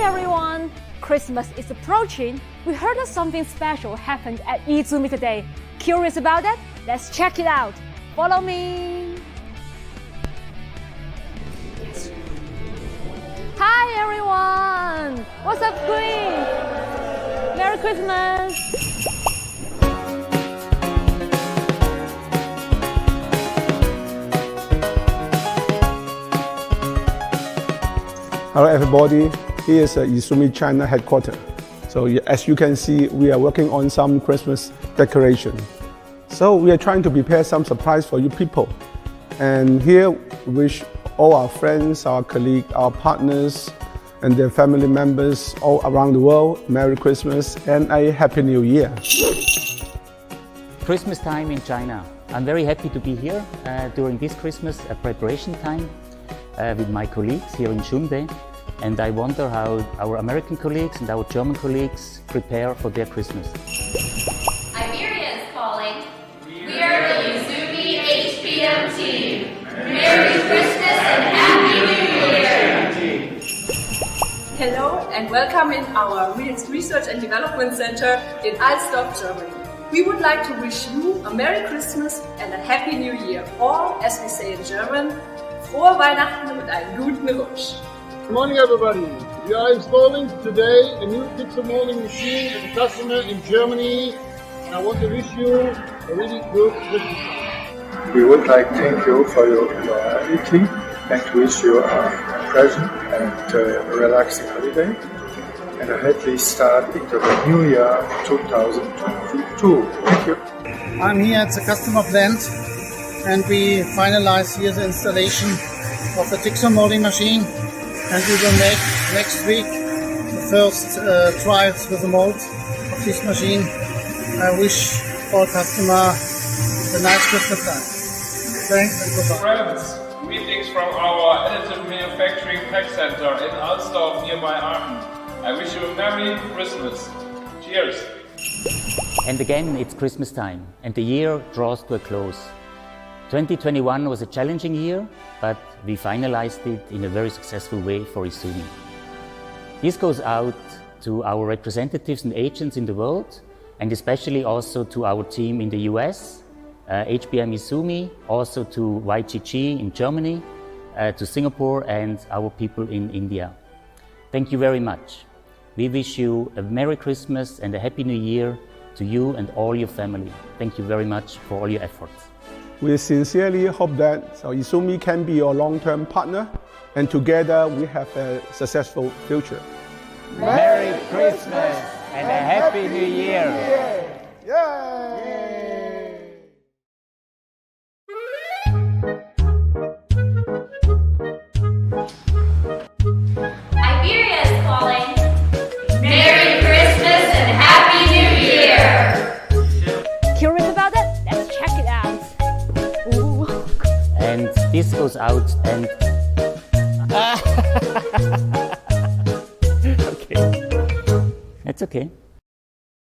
everyone! Christmas is approaching. We heard that something special happened at YIZUMI today. Curious about that? Let's check it out. Follow me. Hi everyone! What's up, Queen? Merry Christmas! Hello everybody, here is YIZUMI China headquarters. So as you can see, we are working on some Christmas decoration. So we are trying to prepare some surprise for you people. And here we wish all our friends, our colleagues, our partners, and their family members all around the world, Merry Christmas and a Happy New Year. Christmas time in China. I'm very happy to be here during this Christmas preparation time with my colleagues here in Chungde. And I wonder how our American colleagues and our German colleagues prepare for their Christmas. Iberia is calling. We are the YIZUMI HPM team. Merry Christmas and Happy New Year! Hello and welcome in our Research and Development Center in Alsdorf, Germany. We would like to wish you a Merry Christmas and a Happy New Year, or as we say in German, Frohe Weihnachten und einen guten Rutsch. Good morning everybody. We are installing today a new pizza molding machine at a customer in Germany, and I want to wish you a really good Christmas. We would like to thank you for your meeting and to wish you a pleasant and relaxing holiday and a healthy start into the new year 2022. Thank you. I'm here at the customer plant and we finalize here the installation of the pizza molding machine, and we will make next week the first trials with the mold of this machine. I wish all customers a nice Christmas time. Thanks and goodbye. Friends, greetings from our additive manufacturing tech center in Alsdorf nearby Aachen. I wish you a Merry Christmas. Cheers! And again, it's Christmas time and the year draws to a close. 2021 was a challenging year, but we finalized it in a very successful way for YIZUMI. This goes out to our representatives and agents in the world, and especially also to our team in the US, HBM YIZUMI, also to YGG in Germany, to Singapore, and our people in India. Thank you very much. We wish you a Merry Christmas and a Happy New Year to you and all your family. Thank you very much for all your efforts. We sincerely hope that YIZUMI can be your long-term partner, and together we have a successful future. Merry Christmas and a Happy New Year! Yay! Iberia is calling. Merry Christmas and Happy New Year! Curious about that? Let's check it out. Ooh. And this goes out and... Okay. That's okay.